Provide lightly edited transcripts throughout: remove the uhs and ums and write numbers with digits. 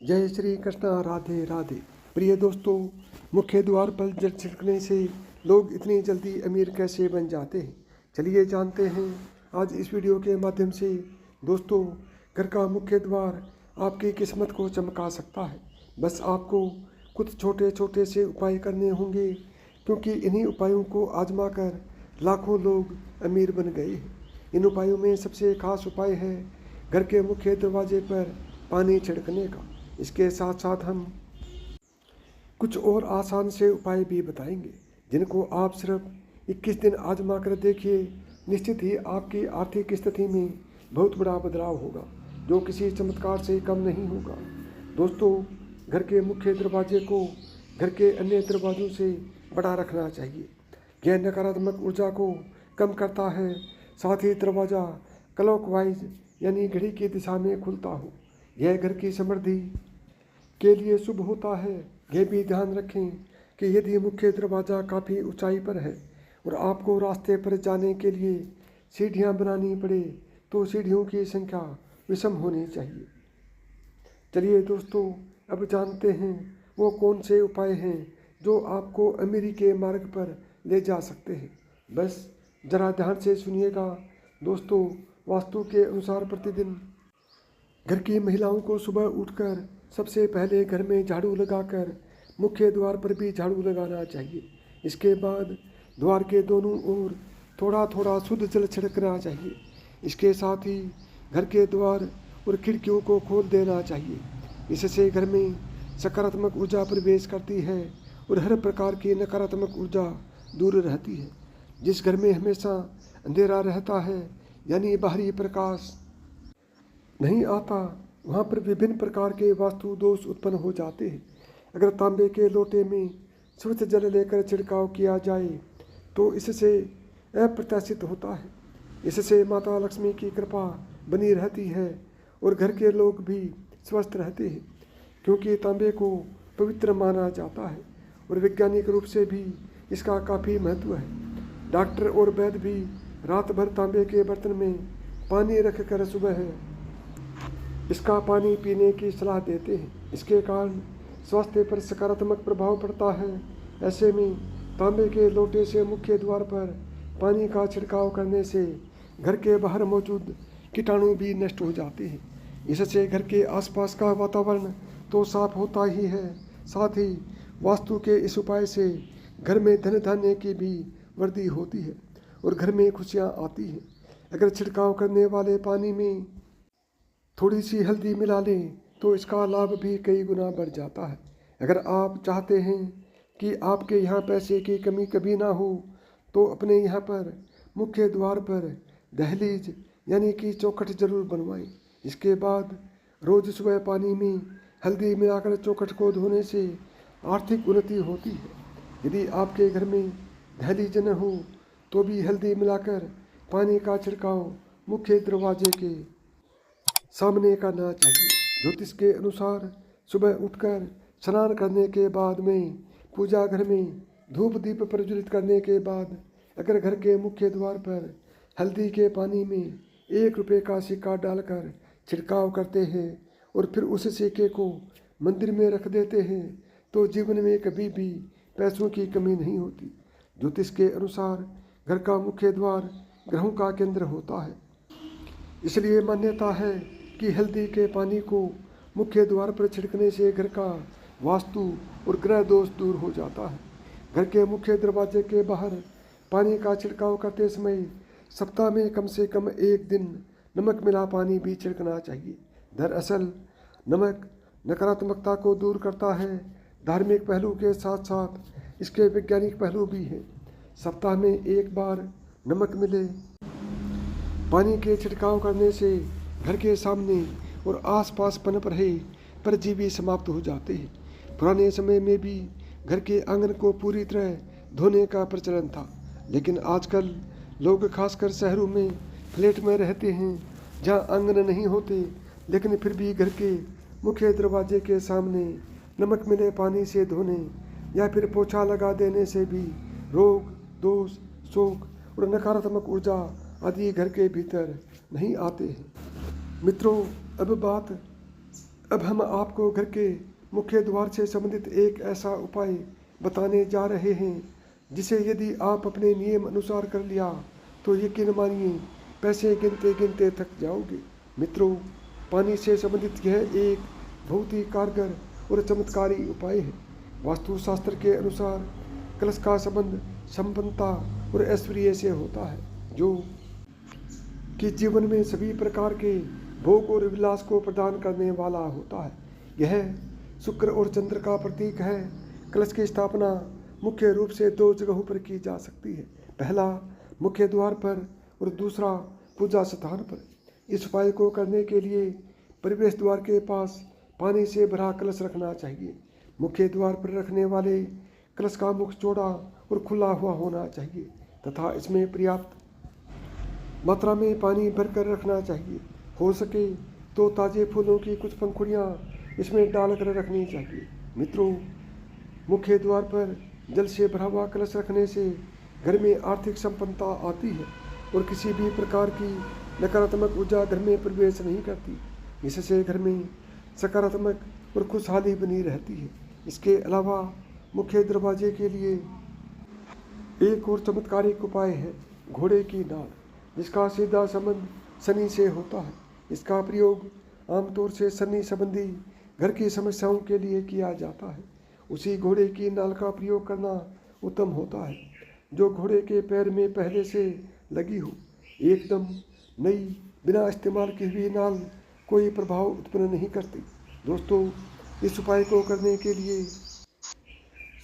जय श्री कृष्णा, राधे राधे। प्रिय दोस्तों, मुख्य द्वार पर जल छिड़कने से लोग इतनी जल्दी अमीर कैसे बन जाते हैं, चलिए जानते हैं आज इस वीडियो के माध्यम से। दोस्तों, घर का मुख्य द्वार आपकी किस्मत को चमका सकता है। बस आपको कुछ छोटे छोटे से उपाय करने होंगे, क्योंकि इन्हीं उपायों को आजमा कर लाखों लोग अमीर बन गए हैं। इन उपायों में सबसे खास उपाय है घर के मुख्य दरवाजे पर पानी छिड़कने का। इसके साथ साथ हम कुछ और आसान से उपाय भी बताएंगे, जिनको आप सिर्फ 21 दिन आजमा कर देखिए। निश्चित ही आपकी आर्थिक स्थिति में बहुत बड़ा बदलाव होगा, जो किसी चमत्कार से कम नहीं होगा। दोस्तों, घर के मुख्य दरवाजे को घर के अन्य दरवाजों से बड़ा रखना चाहिए। यह नकारात्मक ऊर्जा को कम करता है। साथ ही दरवाज़ा क्लॉकवाइज यानी घड़ी की दिशा में खुलता हो, यह घर की समृद्धि के लिए शुभ होता है। यह भी ध्यान रखें कि यदि मुख्य दरवाज़ा काफ़ी ऊंचाई पर है और आपको रास्ते पर जाने के लिए सीढ़ियां बनानी पड़े, तो सीढ़ियों की संख्या विषम होनी चाहिए। चलिए दोस्तों, अब जानते हैं वो कौन से उपाय हैं जो आपको अमीरी के मार्ग पर ले जा सकते हैं। बस ज़रा ध्यान से सुनिएगा। दोस्तों, वास्तु के अनुसार प्रतिदिन घर की महिलाओं को सुबह उठकर सबसे पहले घर में झाड़ू लगाकर मुख्य द्वार पर भी झाड़ू लगाना चाहिए। इसके बाद द्वार के दोनों ओर थोड़ा थोड़ा शुद्ध जल छिड़कना चाहिए। इसके साथ ही घर के द्वार और खिड़कियों को खोल देना चाहिए। इससे घर में सकारात्मक ऊर्जा प्रवेश करती है और हर प्रकार की नकारात्मक ऊर्जा दूर रहती है। जिस घर में हमेशा अंधेरा रहता है, यानी बाहरी प्रकाश नहीं आता, वहाँ पर विभिन्न प्रकार के वास्तु दोष उत्पन्न हो जाते हैं। अगर तांबे के लोटे में स्वच्छ जल लेकर छिड़काव किया जाए तो इससे अप्रत्याशित होता है। इससे माता लक्ष्मी की कृपा बनी रहती है और घर के लोग भी स्वस्थ रहते हैं, क्योंकि तांबे को पवित्र माना जाता है और वैज्ञानिक रूप से भी इसका काफ़ी महत्व है। डॉक्टर और वैद्य भी रात भर तांबे के बर्तन में पानी रखकर सुबह इसका पानी पीने की सलाह देते हैं। इसके कारण स्वास्थ्य पर सकारात्मक प्रभाव पड़ता है। ऐसे में तांबे के लोटे से मुख्य द्वार पर पानी का छिड़काव करने से घर के बाहर मौजूद कीटाणु भी नष्ट हो जाते हैं। इससे घर के आसपास का वातावरण तो साफ होता ही है, साथ ही वास्तु के इस उपाय से घर में धन धान्य की भी वृद्धि होती है और घर में खुशियाँ आती हैं। अगर छिड़काव करने वाले पानी में थोड़ी सी हल्दी मिला लें तो इसका लाभ भी कई गुना बढ़ जाता है। अगर आप चाहते हैं कि आपके यहाँ पैसे की कमी कभी ना हो, तो अपने यहाँ पर मुख्य द्वार पर दहलीज यानी कि चौखट जरूर बनवाएं। इसके बाद रोज़ सुबह पानी में हल्दी मिलाकर चौखट को धोने से आर्थिक उन्नति होती है। यदि आपके घर में दहलीज न हो तो भी हल्दी मिलाकर पानी का छिड़काव मुख्य दरवाजे के सामने करना चाहिए। ज्योतिष के अनुसार सुबह उठकर स्नान करने के बाद में पूजा घर में धूप दीप प्रज्वलित करने के बाद अगर घर के मुख्य द्वार पर हल्दी के पानी में 1 रुपये का सिक्का डालकर छिड़काव करते हैं और फिर उस सिक्के को मंदिर में रख देते हैं, तो जीवन में कभी भी पैसों की कमी नहीं होती। ज्योतिष के अनुसार घर का मुख्य द्वार ग्रहों का केंद्र होता है, इसलिए मान्यता है कि हल्दी के पानी को मुख्य द्वार पर छिड़कने से घर का वास्तु और ग्रह दोष दूर हो जाता है। घर के मुख्य दरवाजे के बाहर पानी का छिड़काव करते समय सप्ताह में कम से कम 1 दिन नमक मिला पानी भी छिड़कना चाहिए। दरअसल नमक नकारात्मकता को दूर करता है। धार्मिक पहलू के साथ साथ इसके वैज्ञानिक पहलू भी हैं। सप्ताह में 1 बार नमक मिले पानी के छिड़काव करने से घर के सामने और आसपास पनप रहे परजीवी समाप्त हो जाते हैं। पुराने समय में भी घर के आंगन को पूरी तरह धोने का प्रचलन था, लेकिन आजकल लोग खासकर शहरों में फ्लैट में रहते हैं जहां आंगन नहीं होते, लेकिन फिर भी घर के मुख्य दरवाजे के सामने नमक मिले पानी से धोने या फिर पोछा लगा देने से भी रोग, दोष, शोक और नकारात्मक ऊर्जा आदि घर के भीतर नहीं आते हैं। मित्रों, अब बात अब हम आपको घर के मुख्य द्वार से संबंधित एक ऐसा उपाय बताने जा रहे हैं जिसे यदि आप अपने नियम अनुसार कर लिया तो यकीन मानिए पैसे गिनते गिनते थक जाओगे। मित्रों, पानी से संबंधित यह एक बहुत ही कारगर और चमत्कारी उपाय है। वास्तुशास्त्र के अनुसार कलश का संबंध संपन्नता और ऐश्वर्य से होता है, जो कि जीवन में सभी प्रकार के भोग और विलास को प्रदान करने वाला होता है। यह शुक्र और चंद्र का प्रतीक है। कलश की स्थापना मुख्य रूप से 2 जगहों पर की जा सकती है, पहला मुख्य द्वार पर और दूसरा पूजा स्थान पर। इस उपाय को करने के लिए प्रवेश द्वार के पास पानी से भरा कलश रखना चाहिए। मुख्य द्वार पर रखने वाले कलश का मुख चौड़ा और खुला हुआ होना चाहिए तथा इसमें पर्याप्त मात्रा में पानी भरकर रखना चाहिए। हो सके तो ताज़े फूलों की कुछ पंखुड़ियाँ इसमें डालकर रखनी चाहिए। मित्रों, मुख्य द्वार पर जल से भरा हुआ कलश रखने से घर में आर्थिक संपन्नता आती है और किसी भी प्रकार की नकारात्मक ऊर्जा घर में प्रवेश नहीं करती। इससे घर में सकारात्मक और खुशहाली बनी रहती है। इसके अलावा मुख्य दरवाजे के लिए एक और चमत्कारिक उपाय है घोड़े की नाल, जिसका सीधा संबंध शनि से होता है। इसका प्रयोग आमतौर से शनि संबंधी घर की समस्याओं के लिए किया जाता है। उसी घोड़े की नाल का प्रयोग करना उत्तम होता है जो घोड़े के पैर में पहले से लगी हो। एकदम नई बिना इस्तेमाल की हुई नाल कोई प्रभाव उत्पन्न नहीं करती। दोस्तों, इस उपाय को करने के लिए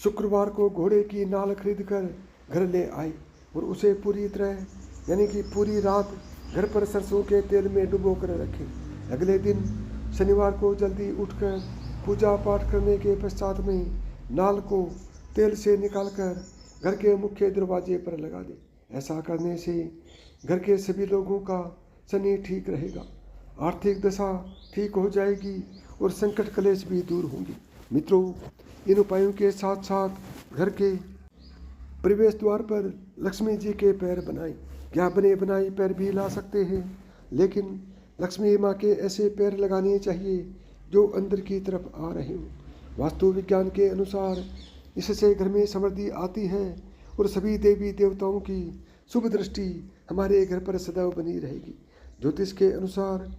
शुक्रवार को घोड़े की नाल खरीदकर घर ले आए और उसे पूरी तरह यानी कि पूरी रात घर पर सरसों के तेल में डुबो कर रखें। अगले दिन शनिवार को जल्दी उठकर पूजा पाठ करने के पश्चात में नाल को तेल से निकालकर घर के मुख्य दरवाजे पर लगा दें। ऐसा करने से घर के सभी लोगों का शनि ठीक रहेगा, आर्थिक दशा ठीक हो जाएगी और संकट कलेश भी दूर होंगे। मित्रों, इन उपायों के साथ साथ घर के प्रवेश द्वार पर लक्ष्मी जी के पैर बनाएं। या बने बनाए पैर भी ला सकते हैं, लेकिन लक्ष्मी माँ के ऐसे पैर लगाने चाहिए जो अंदर की तरफ आ रहे हों। वास्तु विज्ञान के अनुसार इससे घर में समृद्धि आती है और सभी देवी देवताओं की शुभ दृष्टि हमारे घर पर सदैव बनी रहेगी। ज्योतिष के अनुसार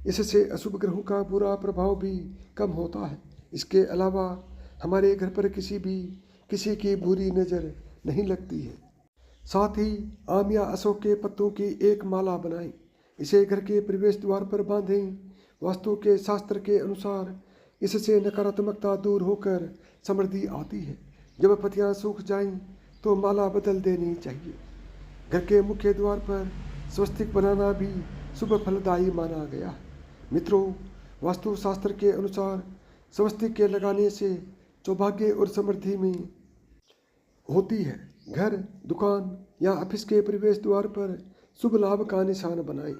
इससे अशुभ ग्रहों का बुरा प्रभाव भी कम होता है। इसके अलावा हमारे घर पर किसी की बुरी नज़र नहीं लगती है। साथ ही आम या अशोक के पत्तों की एक माला बनाएं, इसे घर के प्रवेश द्वार पर बांधें। वास्तु के शास्त्र के अनुसार इससे नकारात्मकता दूर होकर समृद्धि आती है। जब पत्तियां सूख जाएं तो माला बदल देनी चाहिए। घर के मुख्य द्वार पर स्वस्तिक बनाना भी शुभ फलदायी माना गया है। मित्रों, वास्तु शास्त्र के अनुसार स्वस्तिक के लगाने से सौभाग्य और समृद्धि में होती है। घर, दुकान या ऑफिस के प्रवेश द्वार पर शुभ लाभ का निशान बनाएं।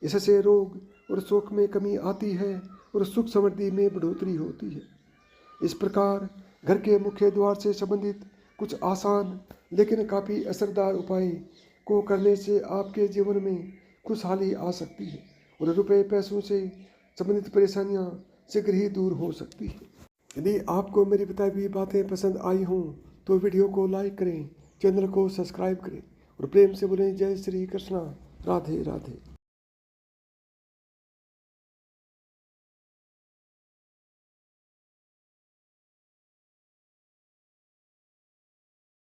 इससे रोग और शोक में कमी आती है और सुख समृद्धि में बढ़ोतरी होती है। इस प्रकार घर के मुख्य द्वार से संबंधित कुछ आसान लेकिन काफ़ी असरदार उपाय को करने से आपके जीवन में खुशहाली आ सकती है और रुपए पैसों से संबंधित परेशानियां शीघ्र ही दूर हो सकती है। यदि आपको मेरी बताई हुई बातें पसंद आई हों तो वीडियो को लाइक करें, चैनल को सब्सक्राइब करें और प्रेम से बोलें जय श्री कृष्णा, राधे राधे।